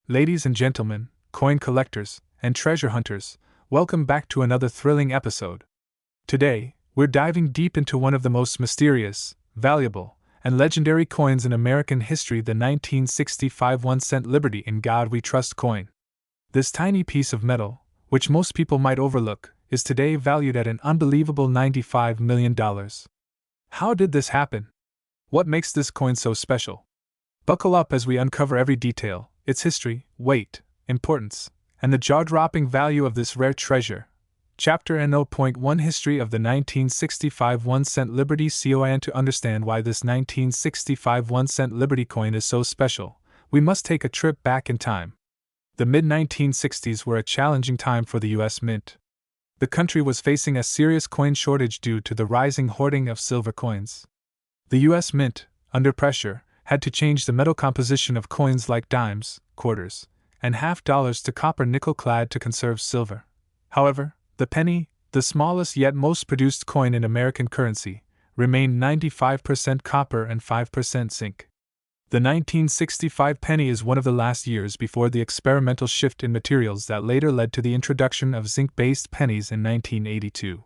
Ladies and gentlemen, coin collectors, and treasure hunters, welcome back to another thrilling episode. Today, we're diving deep into one of the most mysterious, valuable, and legendary coins in American history, the 1965 1-cent Liberty in God We Trust coin. This tiny piece of metal, which most people might overlook, is today valued at an unbelievable $95 million. How did this happen? What makes this coin so special? Buckle up as we uncover every detail, its history, weight, importance, and the jaw-dropping value of this rare treasure. Chapter N0.1 History of the 1965 1-cent Liberty coin. To understand why this 1965 1-cent Liberty coin is so special, we must take a trip back in time. The mid-1960s were a challenging time for the U.S. Mint. The country was facing a serious coin shortage due to the rising hoarding of silver coins. The U.S. Mint, under pressure, had to change the metal composition of coins like dimes, quarters, and half dollars to copper nickel-clad to conserve silver. However, the penny, the smallest yet most produced coin in American currency, remained 95% copper and 5% zinc. The 1965 penny is one of the last years before the experimental shift in materials that later led to the introduction of zinc-based pennies in 1982.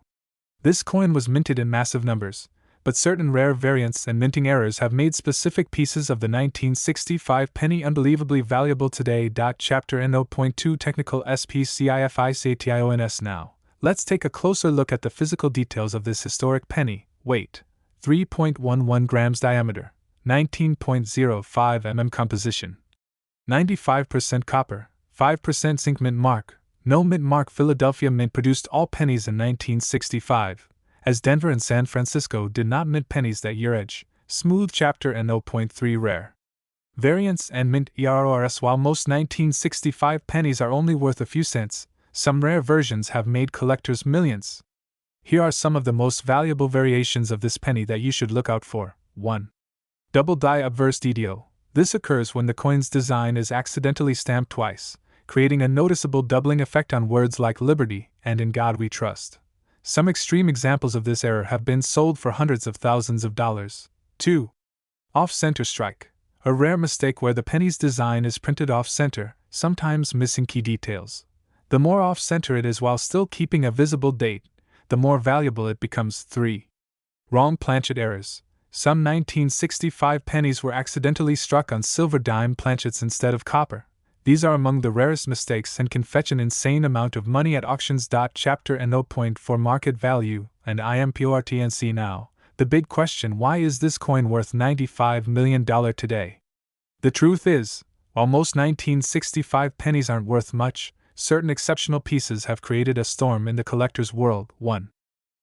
This coin was minted in massive numbers, but certain rare variants and minting errors have made specific pieces of the 1965 penny unbelievably valuable today. Chapter N0.2 Technical SPCIFICATIONS. Now, let's take a closer look at the physical details of this historic penny. Weight: 3.11 grams. Diameter: 19.05 mm. Composition: 95% copper, 5% zinc. Mint mark: no mint mark. Philadelphia Mint produced all pennies in 1965. As Denver and San Francisco did not mint pennies that year. Edge, smooth. Chapter N0.3 Rare variants and mint errors. While most 1965 pennies are only worth a few cents, some rare versions have made collectors millions. Here are some of the most valuable variations of this penny that you should look out for. 1. Double die obverse DDO. This occurs when the coin's design is accidentally stamped twice, creating a noticeable doubling effect on words like Liberty and In God We Trust. Some extreme examples of this error have been sold for hundreds of thousands of dollars. 2. Off-center strike. A rare mistake where the penny's design is printed off-center, sometimes missing key details. The more off-center it is while still keeping a visible date, the more valuable it becomes. 3. Wrong planchet errors. Some 1965 pennies were accidentally struck on silver dime planchets instead of copper. These are among the rarest mistakes and can fetch an insane amount of money at auctions. Chapter N0.4 Market Value and IMPORTNC. Now, the big question: why is this coin worth $95 million today? The truth is, while most 1965 pennies aren't worth much, certain exceptional pieces have created a storm in the collector's world. 1.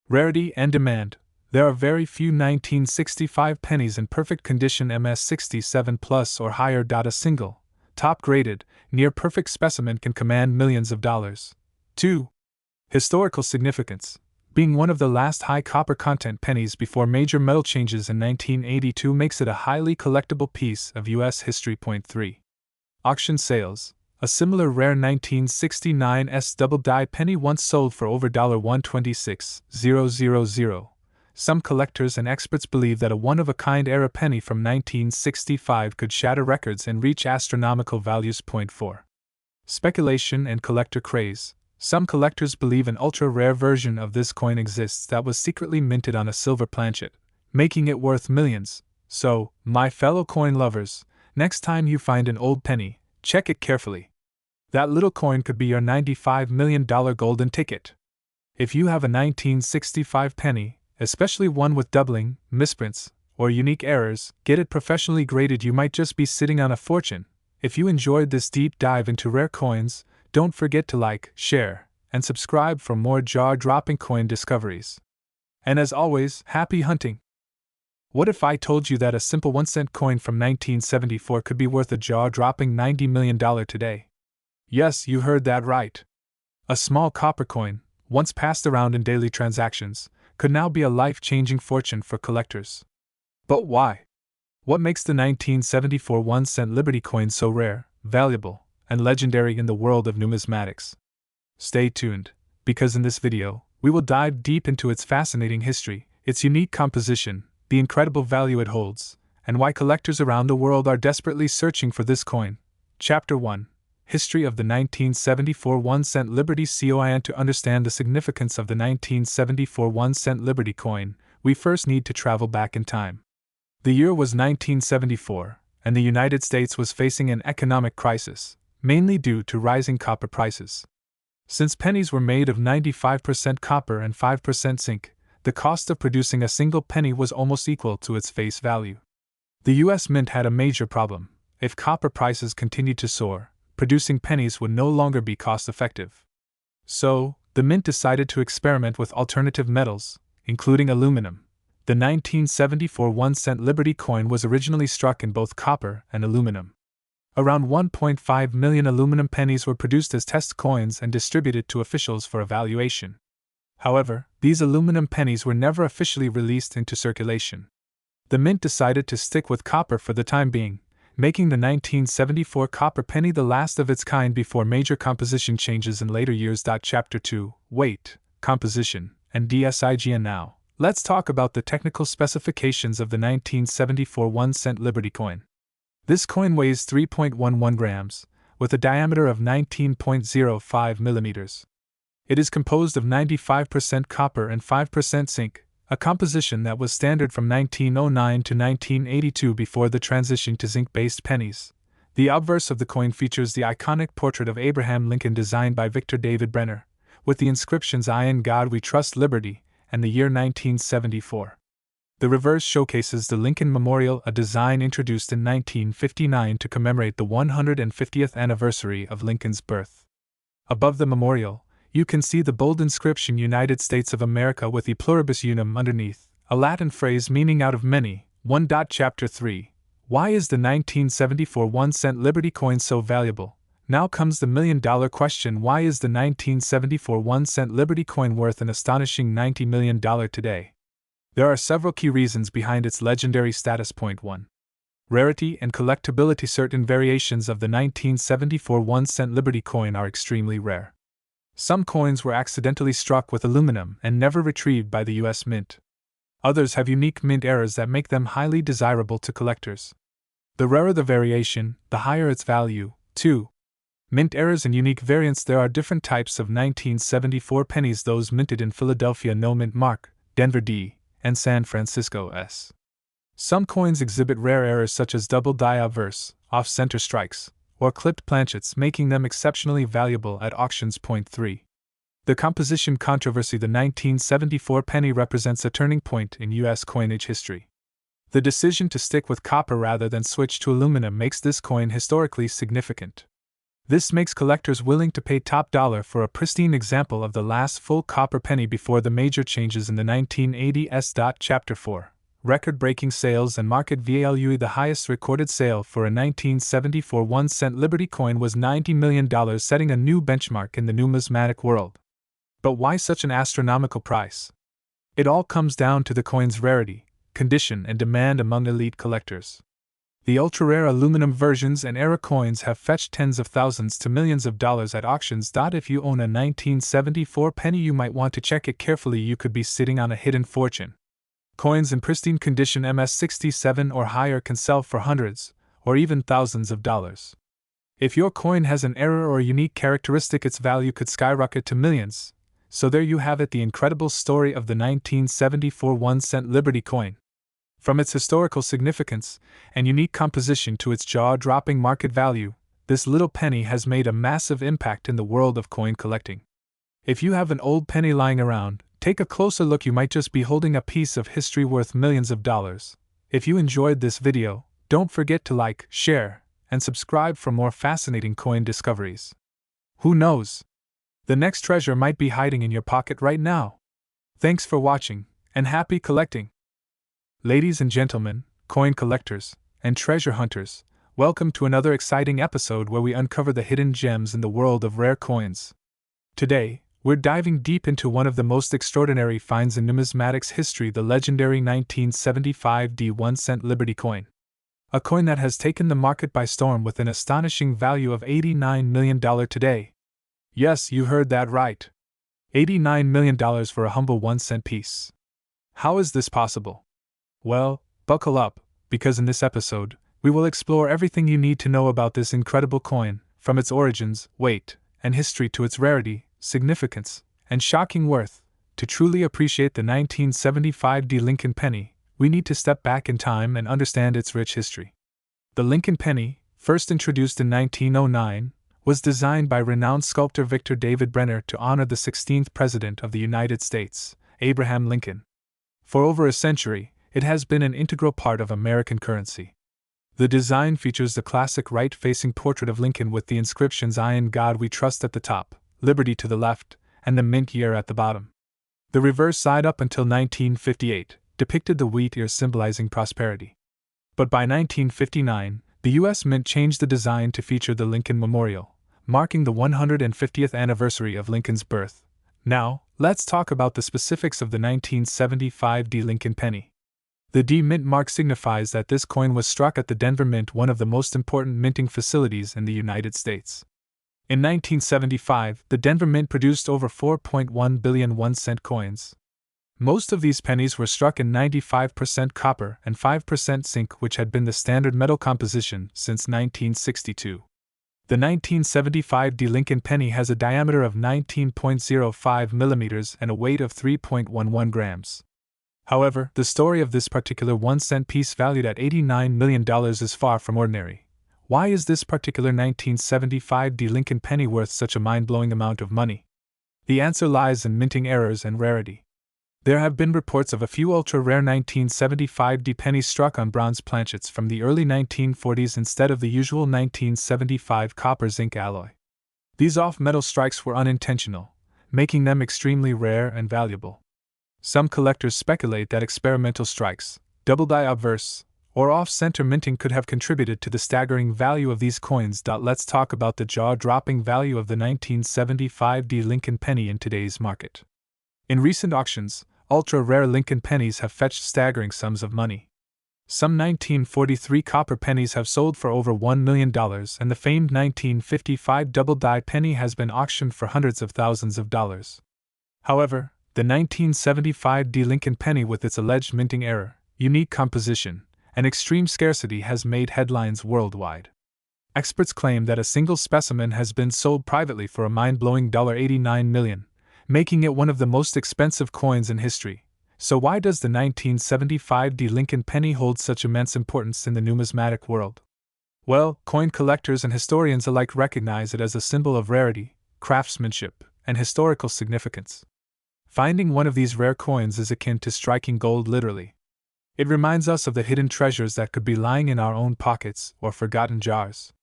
Rarity and demand. There are very few 1965 pennies in perfect condition, MS67 plus or higher. A single, top-graded, near-perfect specimen can command millions of dollars. 2. Historical significance. Being one of the last high copper content pennies before major metal changes in 1982 makes it a highly collectible piece of U.S. history. 3. Auction sales. A similar rare 1969 double die penny once sold for over $126,000. Some collectors and experts believe that a one-of-a-kind era penny from 1965 could shatter records and reach astronomical values. 4. Speculation and collector craze. Some collectors believe an ultra-rare version of this coin exists that was secretly minted on a silver planchet, making it worth millions. So, my fellow coin lovers, next time you find an old penny, check it carefully. That little coin could be your $95 million golden ticket. If you have a 1965 penny, especially one with doubling, misprints, or unique errors, get it professionally graded. You might just be sitting on a fortune. If you enjoyed this deep dive into rare coins, don't forget to like, share, and subscribe for more jaw-dropping coin discoveries. And as always, happy hunting! What if I told you that a simple 1-cent coin from 1974 could be worth a jaw-dropping $90 million today? Yes, you heard that right. A small copper coin, once passed around in daily transactions, could now be a life-changing fortune for collectors. But why? What makes the 1974 1-cent Liberty coin so rare, valuable, and legendary in the world of numismatics? Stay tuned, because in this video, we will dive deep into its fascinating history, its unique composition, the incredible value it holds, and why collectors around the world are desperately searching for this coin. Chapter 1. History of the 1974 1-cent Liberty coin. To understand the significance of the 1974 1-cent Liberty coin, we first need to travel back in time. The year was 1974, and the United States was facing an economic crisis, mainly due to rising copper prices. Since pennies were made of 95% copper and 5% zinc, the cost of producing a single penny was almost equal to its face value. The U.S. Mint had a major problem. If copper prices continued to soar, producing pennies would no longer be cost-effective. So, the Mint decided to experiment with alternative metals, including aluminum. The 1974 1-cent Liberty coin was originally struck in both copper and aluminum. Around 1.5 million aluminum pennies were produced as test coins and distributed to officials for evaluation. However, these aluminum pennies were never officially released into circulation. The Mint decided to stick with copper for the time being, making the 1974 copper penny the last of its kind before major composition changes in later years. Chapter 2, Weight, Composition, and DSIG. And now, let's talk about the technical specifications of the 1974 1-cent Liberty coin. This coin weighs 3.11 grams, with a diameter of 19.05 millimeters. It is composed of 95% copper and 5% zinc, a composition that was standard from 1909 to 1982 before the transition to zinc-based pennies. The obverse of the coin features the iconic portrait of Abraham Lincoln designed by Victor David Brenner, with the inscriptions "I in God We Trust Liberty" and the year 1974. The reverse showcases the Lincoln Memorial, a design introduced in 1959 to commemorate the 150th anniversary of Lincoln's birth. Above the memorial, you can see the bold inscription "United States of America" with "E pluribus unum" underneath, a Latin phrase meaning "out of many." 1. Chapter 3. Why is the 1974 1-cent Liberty coin so valuable? Now comes the million-dollar question: why is the 1974 1-cent Liberty coin worth an astonishing $90 million today? There are several key reasons behind its legendary status. Point 1. Rarity and collectability. Certain variations of the 1974 1-cent Liberty coin are extremely rare. Some coins were accidentally struck with aluminum and never retrieved by the U.S. Mint. Others have unique mint errors that make them highly desirable to collectors. The rarer the variation, the higher its value. 2. Mint errors and unique variants. There are different types of 1974 pennies: those minted in Philadelphia no mint mark, Denver D, and San Francisco S. Some coins exhibit rare errors such as double die obverse, off-center strikes, or clipped planchets, making them exceptionally valuable at auctions. Point 3. The composition controversy. The 1974 penny represents a turning point in U.S. coinage history. The decision to stick with copper rather than switch to aluminum makes this coin historically significant. This makes collectors willing to pay top dollar for a pristine example of the last full copper penny before the major changes in the 1980s. Chapter 4. Record-breaking sales and market value. The highest recorded sale for a 1974 1-cent Liberty coin was $90 million, setting a new benchmark in the numismatic world. But why such an astronomical price? It all comes down to the coin's rarity, condition, and demand among elite collectors. The ultra-rare aluminum versions and era coins have fetched tens of thousands to millions of dollars at auctions. If you own a 1974 penny, you might want to check it carefully. You could be sitting on a hidden fortune. Coins in pristine condition MS67 or higher can sell for hundreds, or even thousands of dollars. If your coin has an error or a unique characteristic, its value could skyrocket to millions. So there you have it, the incredible story of the 1974 1-cent Liberty coin. From its historical significance and unique composition to its jaw-dropping market value, this little penny has made a massive impact in the world of coin collecting. If you have an old penny lying around, take a closer look. You might just be holding a piece of history worth millions of dollars. If you enjoyed this video, don't forget to like, share, and subscribe for more fascinating coin discoveries. Who knows? The next treasure might be hiding in your pocket right now. Thanks for watching, and happy collecting! Ladies and gentlemen, coin collectors, and treasure hunters, welcome to another exciting episode where we uncover the hidden gems in the world of rare coins. Today, we're diving deep into one of the most extraordinary finds in numismatics history, the legendary 1975 1-cent Liberty coin. A coin that has taken the market by storm with an astonishing value of $89 million today. Yes, you heard that right. $89 million for a humble 1-cent piece. How is this possible? Well, buckle up, because in this episode, we will explore everything you need to know about this incredible coin, from its origins, weight, and history to its rarity, significance, and shocking worth. To truly appreciate the 1975 Lincoln penny, we need to step back in time and understand its rich history. The Lincoln penny, first introduced in 1909, was designed by renowned sculptor Victor David Brenner to honor the 16th President of the United States, Abraham Lincoln. For over a century, it has been an integral part of American currency. The design features the classic right-facing portrait of Lincoln with the inscriptions "I in God We Trust" at the top, "Liberty" to the left, and the mint year at the bottom. The reverse side up until 1958 depicted the wheat ear symbolizing prosperity. But by 1959, the U.S. Mint changed the design to feature the Lincoln Memorial, marking the 150th anniversary of Lincoln's birth. Now, let's talk about the specifics of the 1975 Lincoln penny. The D mint mark signifies that this coin was struck at the Denver Mint, one of the most important minting facilities in the United States. In 1975, the Denver Mint produced over 4.1 billion 1-cent coins. Most of these pennies were struck in 95% copper and 5% zinc, which had been the standard metal composition since 1962. The 1975 Lincoln penny has a diameter of 19.05 millimeters and a weight of 3.11 grams. However, the story of this particular 1-cent piece valued at $89 million is far from ordinary. Why is this particular 1975 Lincoln penny worth such a mind-blowing amount of money? The answer lies in minting errors and rarity. There have been reports of a few ultra-rare 1975 pennies struck on bronze planchets from the early 1940s instead of the usual 1975 copper-zinc alloy. These off-metal strikes were unintentional, making them extremely rare and valuable. Some collectors speculate that experimental strikes, double-die obverse, or off-center minting could have contributed to the staggering value of these coins. Let's talk about the jaw-dropping value of the 1975 Lincoln penny in today's market. In recent auctions, ultra-rare Lincoln pennies have fetched staggering sums of money. Some 1943 copper pennies have sold for over $1 million, and the famed 1955 double-die penny has been auctioned for hundreds of thousands of dollars. However, the 1975 Lincoln penny, with its alleged minting error, unique composition, and extreme scarcity, has made headlines worldwide. Experts claim that a single specimen has been sold privately for a mind-blowing $89 million. Making it one of the most expensive coins in history. So why does the 1975 Lincoln penny hold such immense importance in the numismatic world? Well, coin collectors and historians alike recognize it as a symbol of rarity, craftsmanship, and historical significance. Finding one of these rare coins is akin to striking gold literally. It reminds us of the hidden treasures that could be lying in our own pockets or forgotten jars.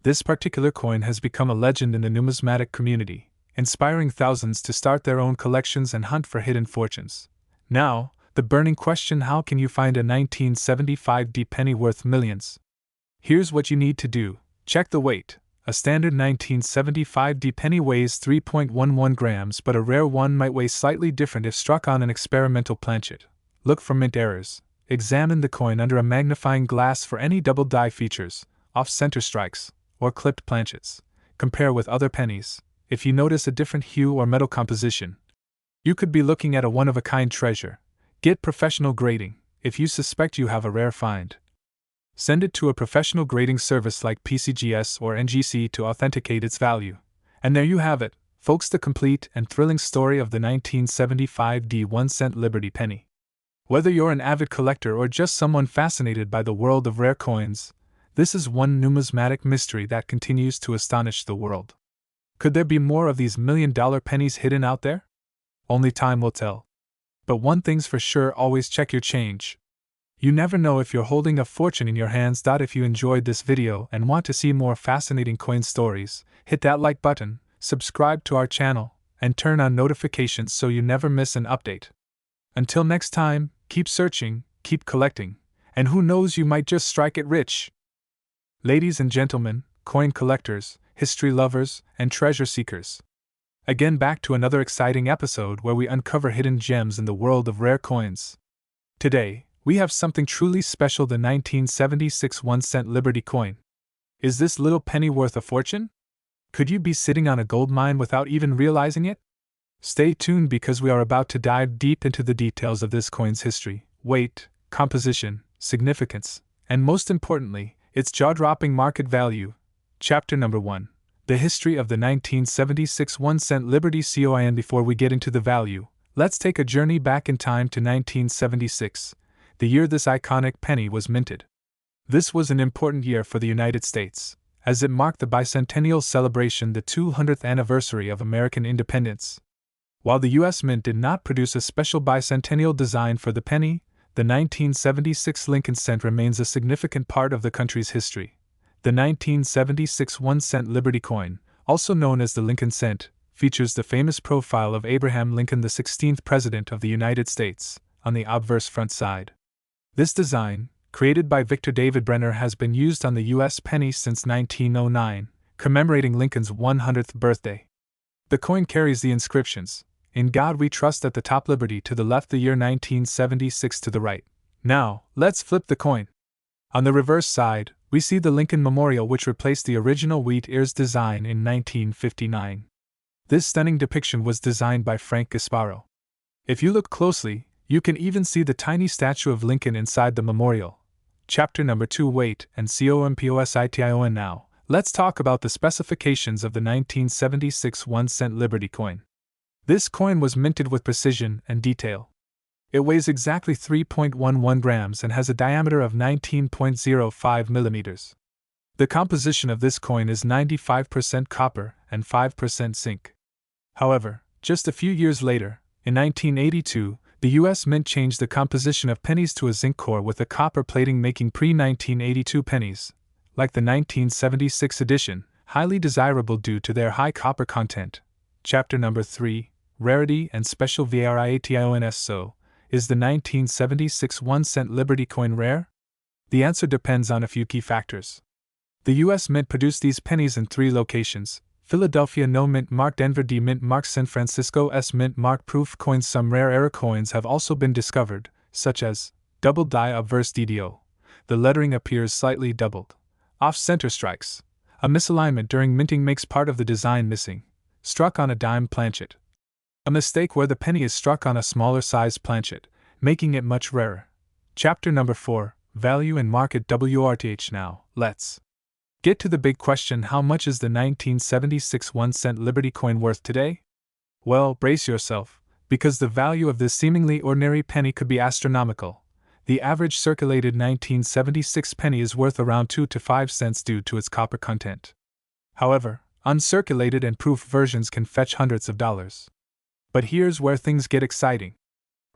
This particular coin has become a legend in the numismatic community, inspiring thousands to start their own collections and hunt for hidden fortunes. Now, the burning question: how can you find a 1975 penny worth millions? Here's what you need to do. Check the weight. A standard 1975 penny weighs 3.11 grams, but a rare one might weigh slightly different if struck on an experimental planchet. Look for mint errors. Examine the coin under a magnifying glass for any double-die features, off-center strikes, or clipped planchets. Compare with other pennies. If you notice a different hue or metal composition, you could be looking at a one-of-a-kind treasure. Get professional grading. If you suspect you have a rare find, send it to a professional grading service like PCGS or NGC to authenticate its value. And there you have it, folks, the complete and thrilling story of the 1975 1-cent Liberty penny. Whether you're an avid collector or just someone fascinated by the world of rare coins, this is one numismatic mystery that continues to astonish the world. Could there be more of these million-dollar pennies hidden out there? Only time will tell. But one thing's for sure: always check your change. You never know if you're holding a fortune in your hands. If you enjoyed this video and want to see more fascinating coin stories, hit that like button, subscribe to our channel, and turn on notifications so you never miss an update. Until next time, keep searching, keep collecting, and who knows, you might just strike it rich. Ladies and gentlemen, coin collectors, history lovers, and treasure seekers. Again, back to another exciting episode where we uncover hidden gems in the world of rare coins. Today, we have something truly special: the 1976 1-cent Liberty coin. Is this little penny worth a fortune? Could you be sitting on a gold mine without even realizing it? Stay tuned, because we are about to dive deep into the details of this coin's history, weight, composition, significance, and most importantly, its jaw-dropping market value. Chapter number 1. the history of the 1976 1-cent Liberty coin. Before we get into the value, let's take a journey back in time to 1976, the year this iconic penny was minted. This was an important year for the United States, as it marked the bicentennial celebration, the 200th anniversary of American independence. While the U.S. Mint did not produce a special bicentennial design for the penny, the 1976 Lincoln cent remains a significant part of the country's history. The 1976 1-cent Liberty coin, also known as the Lincoln cent, features the famous profile of Abraham Lincoln, the 16th President of the United States, on the obverse front side. This design, created by Victor David Brenner, has been used on the U.S. penny since 1909, commemorating Lincoln's 100th birthday. The coin carries the inscriptions, "In God We Trust" at the top, Liberty to the left, the year 1976 to the right. Now, let's flip the coin. On the reverse side, we see the Lincoln Memorial, which replaced the original wheat ears design in 1959. This stunning depiction was designed by Frank Gasparo. If you look closely, you can even see the tiny statue of Lincoln inside the memorial. Chapter number 2, Weight and Composition. Now, let's talk about the specifications of the 1976 1-cent Liberty coin. This coin was minted with precision and detail. It weighs exactly 3.11 grams and has a diameter of 19.05 millimeters. The composition of this coin is 95% copper and 5% zinc. However, just a few years later, in 1982, the U.S. Mint changed the composition of pennies to a zinc core with a copper plating, making pre-1982 pennies, like the 1976 edition, highly desirable due to their high copper content. Chapter number 3, Rarity and Special Variations. So, is the 1976 1-cent Liberty coin rare? The answer depends on a few key factors. The U.S. Mint produced these pennies in 3 locations: Philadelphia No Mint Mark, Denver D Mint Mark, San Francisco S Mint Mark. Proof coins. Some rare error coins have also been discovered, such as double die obverse DDO. The lettering appears slightly doubled. Off-center strikes. A misalignment during minting makes part of the design missing. Struck on a dime planchet. A mistake where the penny is struck on a smaller size planchet, making it much rarer. Chapter number 4, Value and Market. WRTH. Now, let's get to the big question: how much is the 1976 1-cent Liberty coin worth today? Well, brace yourself, because the value of this seemingly ordinary penny could be astronomical. The average circulated 1976 penny is worth around 2 to 5 cents due to its copper content. However, uncirculated and proof versions can fetch hundreds of dollars. But here's where things get exciting.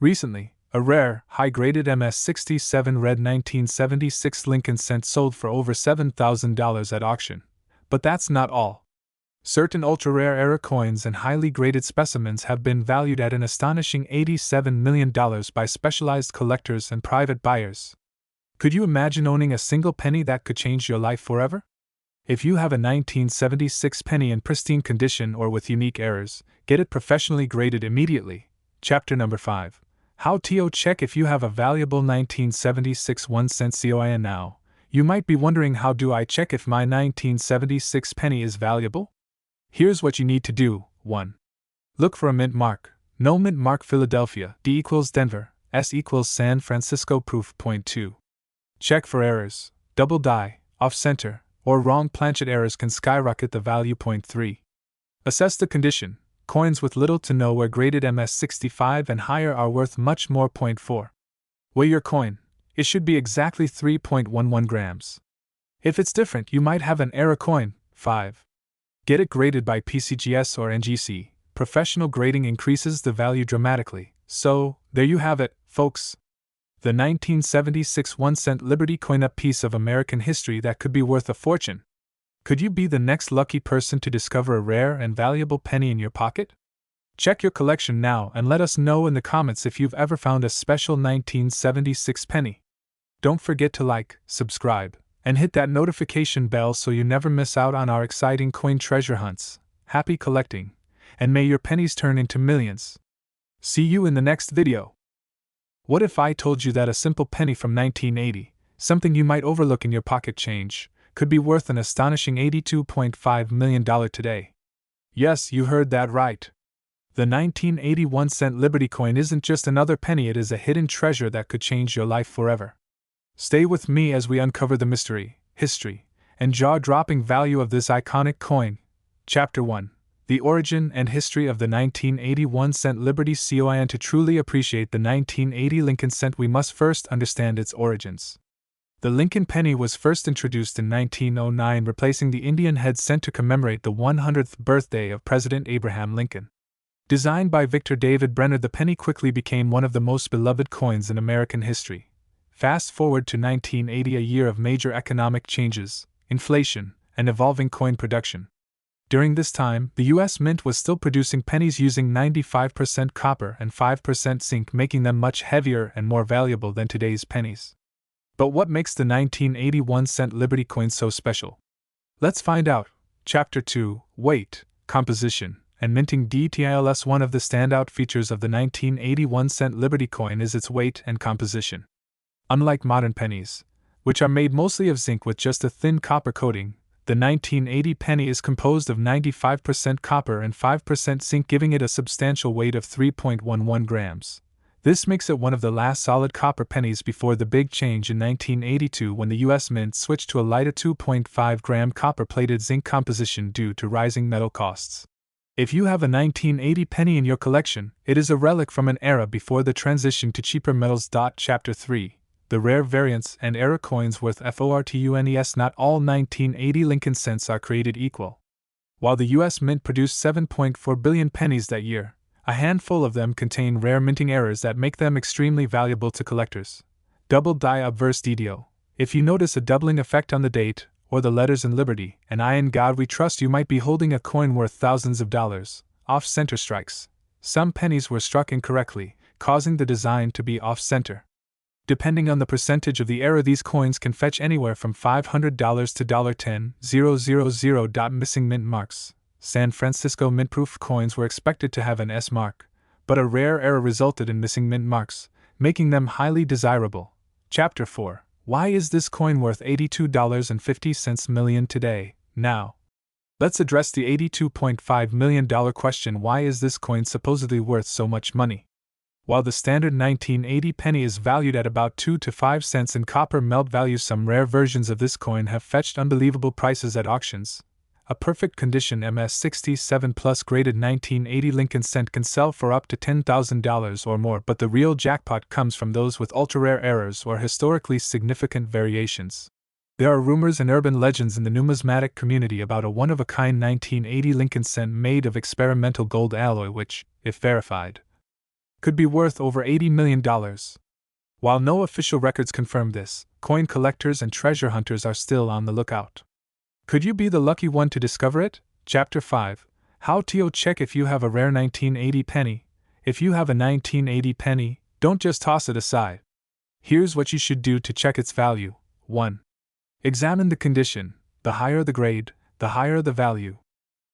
Recently, a rare, high-graded MS-67 red 1976 Lincoln cent sold for over $7,000 at auction. But that's not all. Certain ultra-rare era coins and highly graded specimens have been valued at an astonishing $87 million by specialized collectors and private buyers. Could you imagine owning a single penny that could change your life forever? If you have a 1976 penny in pristine condition or with unique errors, get it professionally graded immediately. Chapter number 5. How to check if you have a valuable 1976 1-cent coin. Now, you might be wondering, how do I check if my 1976 penny is valuable? Here's what you need to do. 1. Look for a mint mark. No mint mark. Philadelphia. D equals Denver. S equals San Francisco. Proof. Point 2. Check for errors. Double die, off-center, or wrong planchet errors can skyrocket the value. Point 3. Assess the condition. Coins with little to no wear graded MS-65 and higher are worth much more. Point 4. Weigh your coin. It should be exactly 3.11 grams. If it's different, you might have an error coin. 5. Get it graded by PCGS or NGC. Professional grading increases the value dramatically. So, there you have it, folks. The 1976 1-cent Liberty coin, a piece of American history that could be worth a fortune. Could you be the next lucky person to discover a rare and valuable penny in your pocket? Check your collection now and let us know in the comments if you've ever found a special 1976 penny. Don't forget to like, subscribe, and hit that notification bell so you never miss out on our exciting coin treasure hunts. Happy collecting, and may your pennies turn into millions. See you in the next video. What if I told you that a simple penny from 1980, something you might overlook in your pocket change, could be worth an astonishing $82.5 million today? Yes, you heard that right. The 1981 cent Liberty coin isn't just another penny, it is a hidden treasure that could change your life forever. Stay with me as we uncover the mystery, history, and jaw-dropping value of this iconic coin. Chapter 1. The Origin and History of the 1981 Cent Liberty Coin. To truly appreciate the 1980 Lincoln Cent, we must first understand its origins. The Lincoln penny was first introduced in 1909, replacing the Indian head cent to commemorate the 100th birthday of President Abraham Lincoln. Designed by Victor David Brenner, the penny quickly became one of the most beloved coins in American history. Fast forward to 1980, a year of major economic changes, inflation, and evolving coin production. During this time, the U.S. Mint was still producing pennies using 95% copper and 5% zinc, making them much heavier and more valuable than today's pennies. But what makes the 1981 Cent Liberty coin so special? Let's find out. Chapter 2. Weight, Composition, and Minting Details. One of the standout features of the 1981 Cent Liberty coin is its weight and composition. Unlike modern pennies, which are made mostly of zinc with just a thin copper coating, the 1980 penny is composed of 95% copper and 5% zinc, giving it a substantial weight of 3.11 grams. This makes it one of the last solid copper pennies before the big change in 1982, when the U.S. Mint switched to a lighter 2.5-gram copper-plated zinc composition due to rising metal costs. If you have a 1980 penny in your collection, it is a relic from an era before the transition to cheaper metals. Chapter 3. The Rare Variants and Era Coins worth fortunes. Not all 1980 Lincoln cents are created equal. While the U.S. Mint produced 7.4 billion pennies that year, a handful of them contain rare minting errors that make them extremely valuable to collectors. Double die obverse DDO. If you notice a doubling effect on the date, or the letters in Liberty and I in God We Trust, you might be holding a coin worth thousands of dollars. Off-center strikes. Some pennies were struck incorrectly, causing the design to be off-center. Depending on the percentage of the error, these coins can fetch anywhere from $500 to $10,000. Missing mint marks. San Francisco mint-proof coins were expected to have an S mark, but a rare error resulted in missing mint marks, making them highly desirable. Chapter 4. Why is this coin worth $82.50 million today? Now, let's address the $82.5 million question. Why is this coin supposedly worth so much money? While the standard 1980 penny is valued at about 2 to 5 cents in copper melt value, some rare versions of this coin have fetched unbelievable prices at auctions. A perfect condition MS67 Plus graded 1980 Lincoln Cent can sell for up to $10,000 or more, but the real jackpot comes from those with ultra-rare errors or historically significant variations. There are rumors and urban legends in the numismatic community about a one-of-a-kind 1980 Lincoln Cent made of experimental gold alloy which, if verified, could be worth over $80 million. While no official records confirm this, coin collectors and treasure hunters are still on the lookout. Could you be the lucky one to discover it? Chapter 5. How to check if you have a rare 1980 penny. If you have a 1980 penny, don't just toss it aside. Here's what you should do to check its value. 1. Examine the condition. The higher the grade, the higher the value.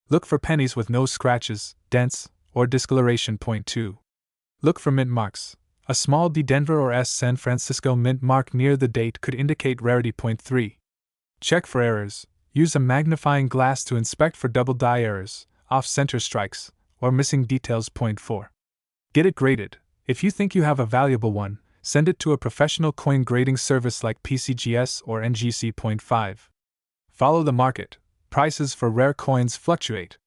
Look for pennies with no scratches, dents, or discoloration. 2. Look for mint marks. A small D Denver or S San Francisco mint mark near the date could indicate rarity. 3. Check for errors. Use a magnifying glass to inspect for double die errors, off-center strikes, or missing details. 4. Get it graded. If you think you have a valuable one, send it to a professional coin grading service like PCGS or NGC. 5. Follow the market. Prices for rare coins fluctuate.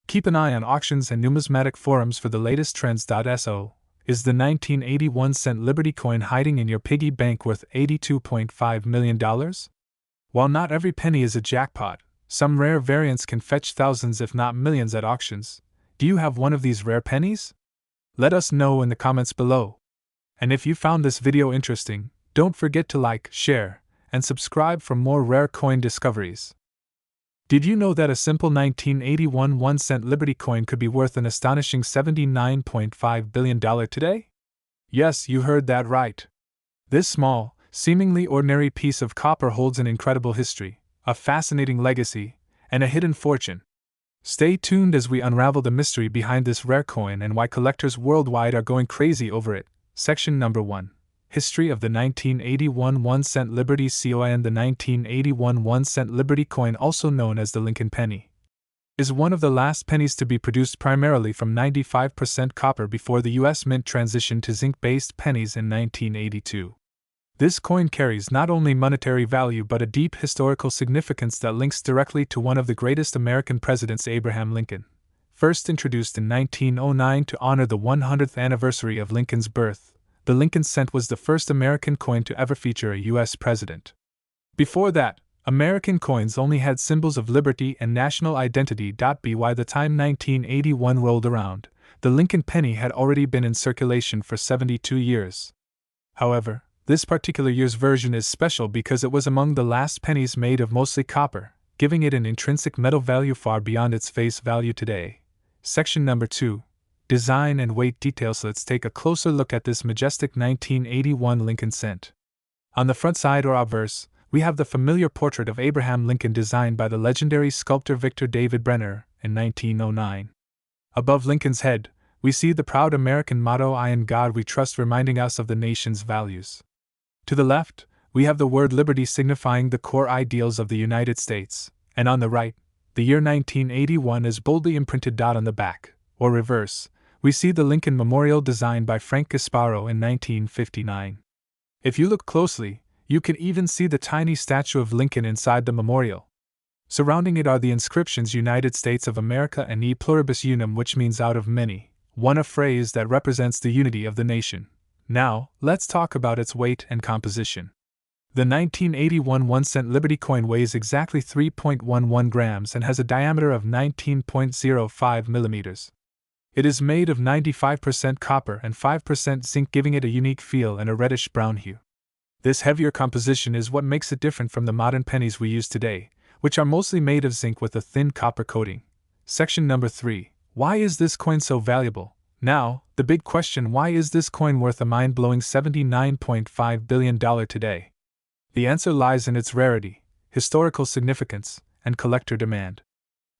Keep an eye on auctions and numismatic forums for the latest trends. So, is the 1981 Cent Liberty coin hiding in your piggy bank worth $82.5 million? While not every penny is a jackpot, some rare variants can fetch thousands if not millions at auctions. Do you have one of these rare pennies? Let us know in the comments below. And if you found this video interesting, don't forget to like, share, and subscribe for more rare coin discoveries. Did you know that a simple 1981 1-cent Liberty coin could be worth an astonishing $79.5 billion today? Yes, you heard that right. This small, seemingly ordinary piece of copper holds an incredible history, a fascinating legacy, and a hidden fortune. Stay tuned as we unravel the mystery behind this rare coin and why collectors worldwide are going crazy over it. Section number 1. History of the 1981 1-cent Liberty coin. The 1981 1-cent Liberty coin, also known as the Lincoln penny, is one of the last pennies to be produced primarily from 95% copper before the U.S. Mint transitioned to zinc-based pennies in 1982. This coin carries not only monetary value but a deep historical significance that links directly to one of the greatest American presidents, Abraham Lincoln. First introduced in 1909 to honor the 100th anniversary of Lincoln's birth, the Lincoln cent was the first American coin to ever feature a U.S. president. Before that, American coins only had symbols of liberty and national identity. By the time 1981 rolled around, the Lincoln penny had already been in circulation for 72 years. However, this particular year's version is special because it was among the last pennies made of mostly copper, giving it an intrinsic metal value far beyond its face value today. Section number 2. Design and weight details. Let's take a closer look at this majestic 1981 Lincoln cent. On the front side or obverse, we have the familiar portrait of Abraham Lincoln designed by the legendary sculptor Victor David Brenner in 1909. Above Lincoln's head, we see the proud American motto, "I in God We Trust," reminding us of the nation's values. To the left, we have the word liberty signifying the core ideals of the United States, and on the right, the year 1981 is boldly imprinted. On the back, or reverse, we see the Lincoln Memorial designed by Frank Gasparo in 1959. If you look closely, you can even see the tiny statue of Lincoln inside the memorial. Surrounding it are the inscriptions "United States of America" and "E pluribus unum," which means "out of many," a phrase that represents the unity of the nation. Now, let's talk about its weight and composition. The 1981 1-cent Liberty coin weighs exactly 3.11 grams and has a diameter of 19.05 millimeters. It is made of 95% copper and 5% zinc, giving it a unique feel and a reddish-brown hue. This heavier composition is what makes it different from the modern pennies we use today, which are mostly made of zinc with a thin copper coating. Section number 3. Why is this coin so valuable? Now, the big question: why is this coin worth a mind-blowing $79.5 billion today? The answer lies in its rarity, historical significance, and collector demand.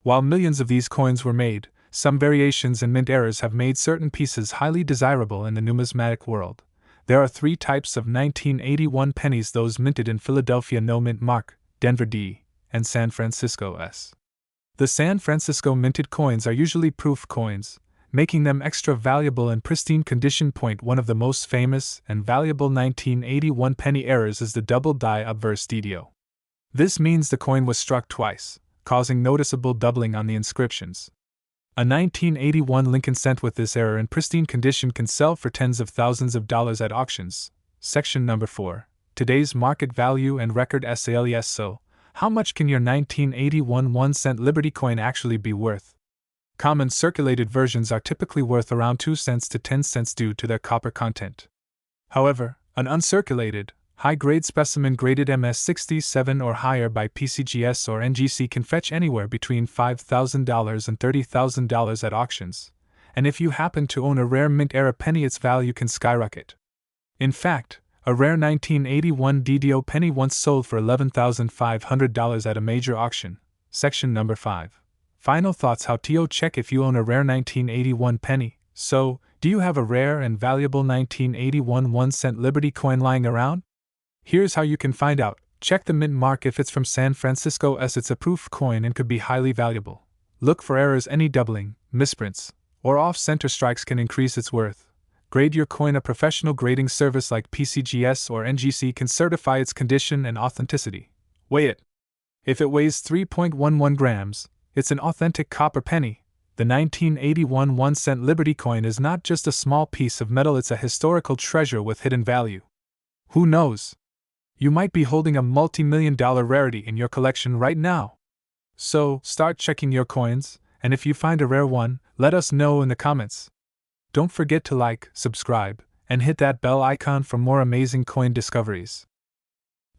While millions of these coins were made, some variations and mint errors have made certain pieces highly desirable in the numismatic world. There are 3 types of 1981 pennies: those minted in Philadelphia, no mint mark, Denver D, and San Francisco S. The San Francisco minted coins are usually proof coins, making them extra valuable in pristine condition. One of the most famous and valuable 1981 penny errors is the double die obverse DDO. This means the coin was struck twice, causing noticeable doubling on the inscriptions. A 1981 Lincoln cent with this error in pristine condition can sell for tens of thousands of dollars at auctions. Section number 4. Today's market value and record sales. So, how much can your 1981 1-cent Liberty coin actually be worth? Common circulated versions are typically worth around 2 cents to 10 cents due to their copper content. However, an uncirculated, high-grade specimen graded MS67 or higher by PCGS or NGC can fetch anywhere between $5,000 and $30,000 at auctions, and if you happen to own a rare mint-era penny, its value can skyrocket. In fact, a rare 1981 DDO penny once sold for $11,500 at a major auction. Section number 5. Final thoughts: how to check if you own a rare 1981 penny. So, do you have a rare and valuable 1981 1-cent Liberty coin lying around? Here's how you can find out. Check the mint mark. If it's from San Francisco S, it's a proof coin and could be highly valuable. Look for errors. Any doubling, misprints, or off-center strikes can increase its worth. Grade your coin. A professional grading service like PCGS or NGC can certify its condition and authenticity. Weigh it. If it weighs 3.11 grams, it's an authentic copper penny. The 1981 1-cent Liberty coin is not just a small piece of metal, it's a historical treasure with hidden value. Who knows? You might be holding a multi-million-dollar rarity in your collection right now. So, start checking your coins, and if you find a rare one, let us know in the comments. Don't forget to like, subscribe, and hit that bell icon for more amazing coin discoveries.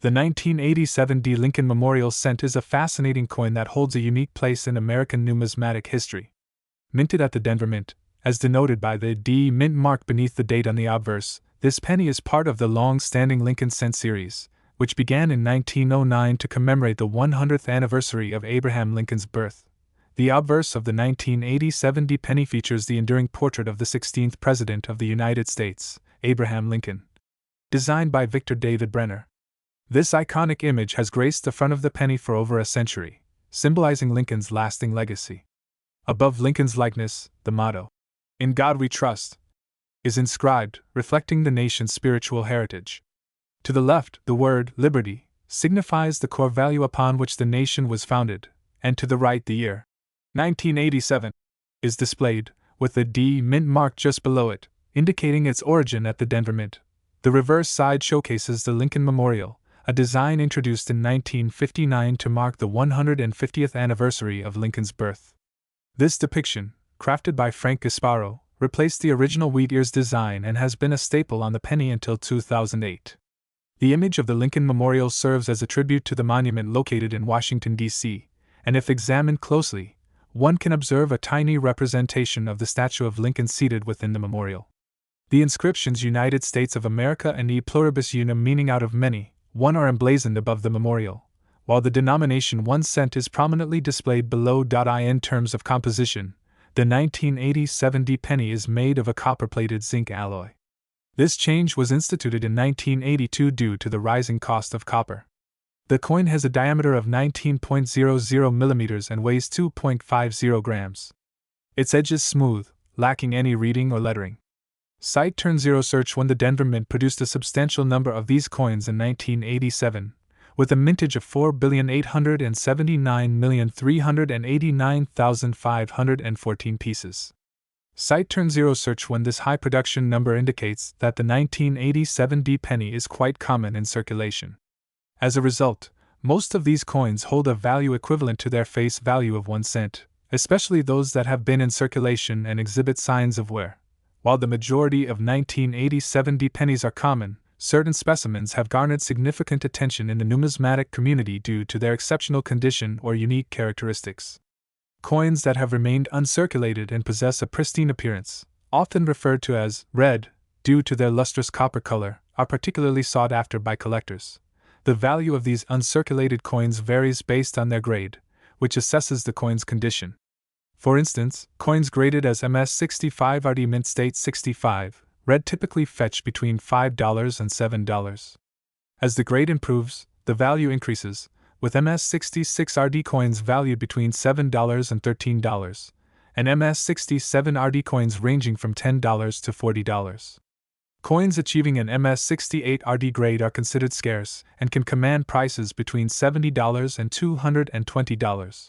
The 1987 D. Lincoln Memorial Cent is a fascinating coin that holds a unique place in American numismatic history. Minted at the Denver Mint, as denoted by the D mint mark beneath the date on the obverse, this penny is part of the long-standing Lincoln Cent series, which began in 1909 to commemorate the 100th anniversary of Abraham Lincoln's birth. The obverse of the 1987 D penny features the enduring portrait of the 16th President of the United States, Abraham Lincoln, designed by Victor David Brenner. This iconic image has graced the front of the penny for over a century, symbolizing Lincoln's lasting legacy. Above Lincoln's likeness, the motto, "In God We Trust," is inscribed, reflecting the nation's spiritual heritage. To the left, the word liberty signifies the core value upon which the nation was founded, and to the right, the year 1987 is displayed, with the D Mint mark just below it, indicating its origin at the Denver Mint. The reverse side showcases the Lincoln Memorial, a design introduced in 1959 to mark the 150th anniversary of Lincoln's birth. This depiction, crafted by Frank Gasparo, replaced the original wheat ears design and has been a staple on the penny until 2008. The image of the Lincoln Memorial serves as a tribute to the monument located in Washington, D.C., and if examined closely, one can observe a tiny representation of the statue of Lincoln seated within the memorial. The inscriptions United States of America and E pluribus unum, meaning out of many, one, are emblazoned above the memorial, while the denomination 1 cent is prominently displayed below. In terms of composition, the 1987 D penny is made of a copper-plated zinc alloy. This change was instituted in 1982 due to the rising cost of copper. The coin has a diameter of 19.00 millimeters and weighs 2.50 grams. Its edge is smooth, lacking any reading or lettering. Site turn zero search when the Denver Mint produced a substantial number of these coins in 1987, with a mintage of 4,879,389,514 pieces. Site turn zero search when this high production number indicates that the 1987 D penny is quite common in circulation. As a result, most of these coins hold a value equivalent to their face value of 1 cent, especially those that have been in circulation and exhibit signs of wear. While the majority of 1987 D pennies are common, certain specimens have garnered significant attention in the numismatic community due to their exceptional condition or unique characteristics. Coins that have remained uncirculated and possess a pristine appearance, often referred to as red, due to their lustrous copper color, are particularly sought after by collectors. The value of these uncirculated coins varies based on their grade, which assesses the coin's condition. For instance, coins graded as MS65 RD Mint State 65, red typically fetch between $5 and $7. As the grade improves, the value increases, with MS66 RD coins valued between $7 and $13, and MS67 RD coins ranging from $10 to $40. Coins achieving an MS68 RD grade are considered scarce and can command prices between $70 and $220.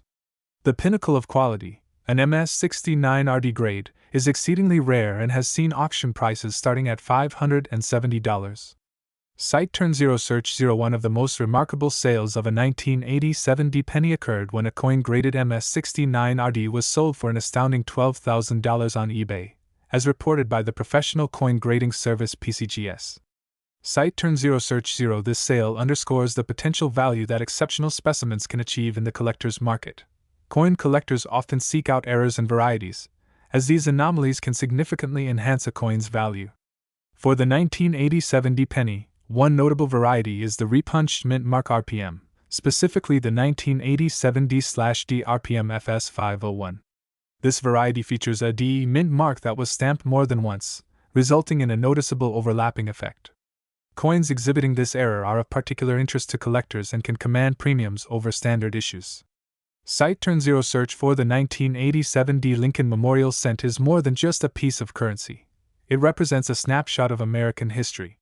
The pinnacle of quality, an MS69 RD grade, is exceedingly rare and has seen auction prices starting at $570. Site turn zero search 01 of the most remarkable sales of a 1987 D penny occurred when a coin graded MS69 RD was sold for an astounding $12,000 on eBay, as reported by the professional coin grading service PCGS. Site turn zero search 0. This sale underscores the potential value that exceptional specimens can achieve in the collector's market. Coin collectors often seek out errors and varieties, as these anomalies can significantly enhance a coin's value. For the 1987 D penny, one notable variety is the repunched mint mark RPM, specifically the 1987 D/D RPM FS501. This variety features a D mint mark that was stamped more than once, resulting in a noticeable overlapping effect. Coins exhibiting this error are of particular interest to collectors and can command premiums over standard issues. Site turn zero search for the 1987 D Lincoln Memorial Cent is more than just a piece of currency. It represents a snapshot of American history.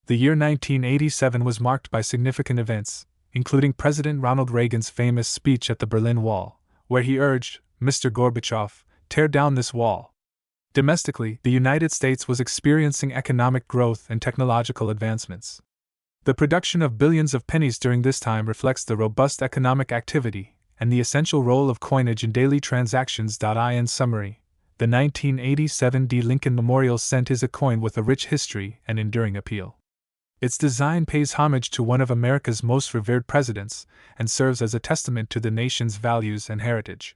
The year 1987 was marked by significant events, including President Ronald Reagan's famous speech at the Berlin Wall, where he urged, "Mr. Gorbachev, tear down this wall." Domestically, the United States was experiencing economic growth and technological advancements. The production of billions of pennies during this time reflects the robust economic activity and the essential role of coinage in daily transactions. In summary, the 1987 D Lincoln Memorial Cent is a coin with a rich history and enduring appeal. Its design pays homage to one of America's most revered presidents and serves as a testament to the nation's values and heritage.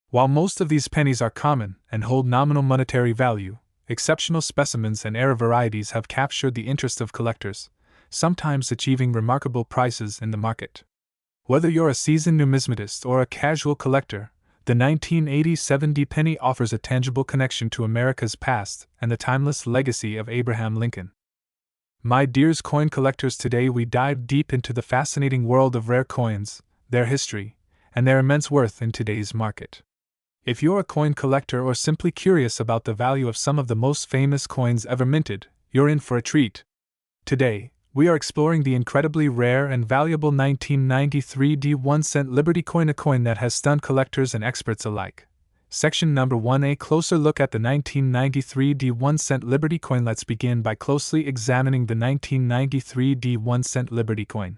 While most of these pennies are common and hold nominal monetary value, exceptional specimens and rare varieties have captured the interest of collectors, sometimes achieving remarkable prices in the market. Whether you're a seasoned numismatist or a casual collector, the 1987 D penny offers a tangible connection to America's past and the timeless legacy of Abraham Lincoln. My dears coin collectors, today we dive deep into the fascinating world of rare coins, their history, and their immense worth in today's market. If you're a coin collector or simply curious about the value of some of the most famous coins ever minted, you're in for a treat. Today, we are exploring the incredibly rare and valuable 1993 D1-cent Liberty coin, a coin that has stunned collectors and experts alike. Section number 1: A closer look at the 1993 D1-cent Liberty coin. Let's begin by closely examining the 1993 D1-cent Liberty coin.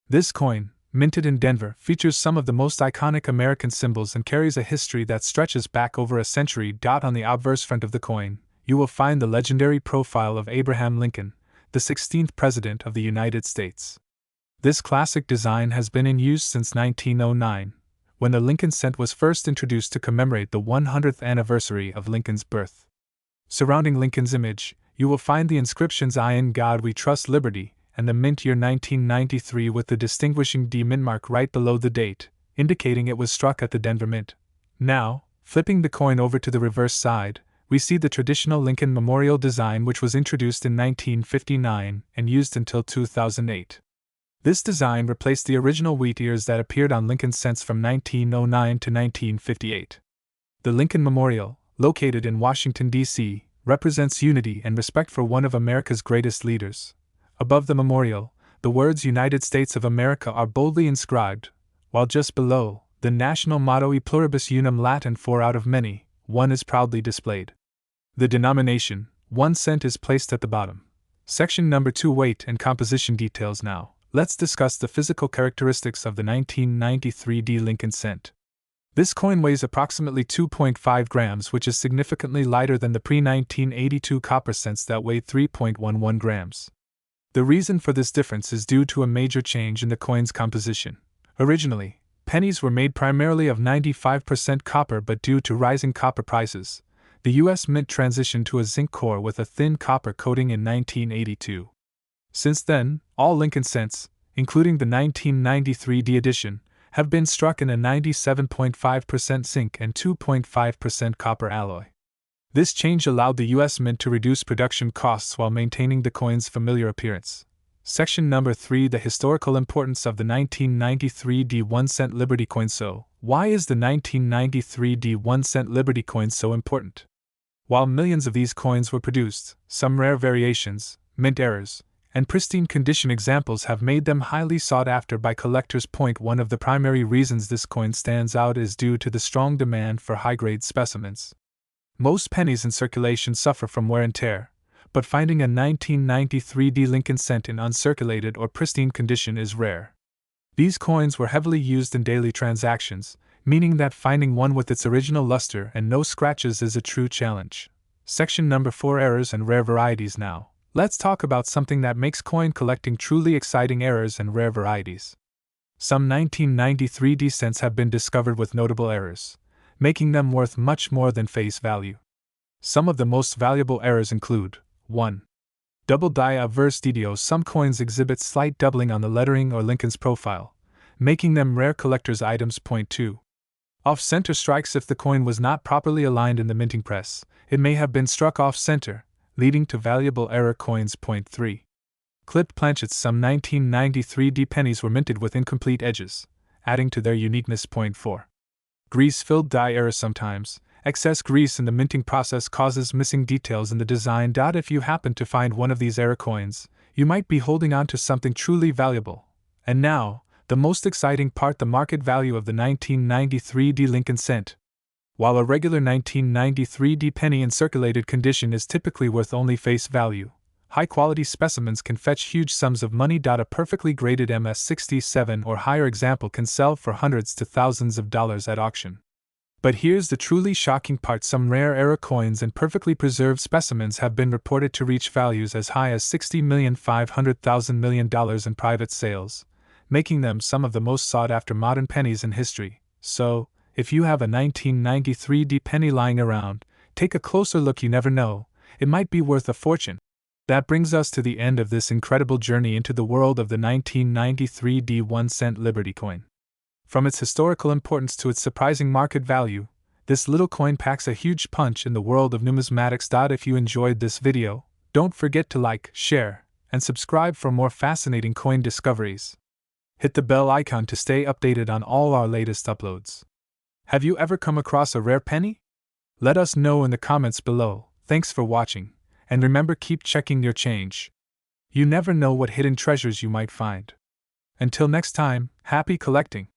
This coin, minted in Denver, features some of the most iconic American symbols and carries a history that stretches back over a century. On the obverse front of the coin, you will find the legendary profile of Abraham Lincoln, the 16th President of the United States. This classic design has been in use since 1909, when the Lincoln cent was first introduced to commemorate the 100th anniversary of Lincoln's birth. Surrounding Lincoln's image, you will find the inscriptions "I in God We Trust Liberty" and the mint year 1993 with the distinguishing D mint mark right below the date, indicating it was struck at the Denver Mint. Now, flipping the coin over to the reverse side, we see the traditional Lincoln Memorial design, which was introduced in 1959 and used until 2008. This design replaced the original wheat ears that appeared on Lincoln cents from 1909 to 1958. The Lincoln Memorial, located in Washington, D.C., represents unity and respect for one of America's greatest leaders. Above the memorial, the words United States of America are boldly inscribed, while just below, the national motto E pluribus unum Latin, 4 out of many, 1 is proudly displayed. The denomination, 1 cent, is placed at the bottom. Section number 2: Weight and composition details. Now, let's discuss the physical characteristics of the 1993 D Lincoln cent. This coin weighs approximately 2.5 grams, which is significantly lighter than the pre-1982 copper cents that weighed 3.11 grams. The reason for this difference is due to a major change in the coin's composition. Originally, pennies were made primarily of 95% copper, but due to rising copper prices, the U.S. Mint transitioned to a zinc core with a thin copper coating in 1982. Since then, all Lincoln cents, including the 1993 D edition, have been struck in a 97.5% zinc and 2.5% copper alloy. This change allowed the U.S. Mint to reduce production costs while maintaining the coin's familiar appearance. Section number 3: The historical importance of the 1993 D1-cent Liberty coin. So, why is the 1993 D1-cent Liberty coin so important? While millions of these coins were produced, some rare variations, mint errors, and pristine condition examples have made them highly sought after by collectors. One of the primary reasons this coin stands out is due to the strong demand for high-grade specimens. Most pennies in circulation suffer from wear and tear, but finding a 1993 D Lincoln cent in uncirculated or pristine condition is rare. These coins were heavily used in daily transactions, meaning that finding one with its original luster and no scratches is a true challenge. Section number 4: Errors and rare varieties. Now, let's talk about something that makes coin collecting truly exciting: errors and rare varieties. Some 1993 D cents have been discovered with notable errors, making them worth much more than face value. Some of the most valuable errors include: 1. Double die obverse DDO. Some coins exhibit slight doubling on the lettering or Lincoln's profile, making them rare collector's items. 2. Off-center strikes. If the coin was not properly aligned in the minting press, it may have been struck off-center, leading to valuable error coins. 3. Clipped planchets. Some 1993 D pennies were minted with incomplete edges, adding to their uniqueness. 4. Grease-filled die error. Sometimes, excess grease in the minting process causes missing details in the design. If you happen to find one of these error coins, you might be holding on to something truly valuable. And now, the most exciting part: the market value of the 1993 D Lincoln cent. While a regular 1993 D penny in circulated condition is typically worth only face value, high-quality specimens can fetch huge sums of money. A perfectly graded MS-67 or higher example can sell for hundreds to thousands of dollars at auction. But here's the truly shocking part: some rare error coins and perfectly preserved specimens have been reported to reach values as high as $60,500,000 million in private sales, making them some of the most sought-after modern pennies in history. So, if you have a 1993 D penny lying around, take a closer look. You never know, it might be worth a fortune. That brings us to the end of this incredible journey into the world of the 1993 D 1-cent Liberty coin. From its historical importance to its surprising market value, this little coin packs a huge punch in the world of numismatics. If you enjoyed this video, don't forget to like, share, and subscribe for more fascinating coin discoveries. Hit the bell icon to stay updated on all our latest uploads. Have you ever come across a rare penny? Let us know in the comments below. Thanks for watching, and remember, keep checking your change. You never know what hidden treasures you might find. Until next time, happy collecting!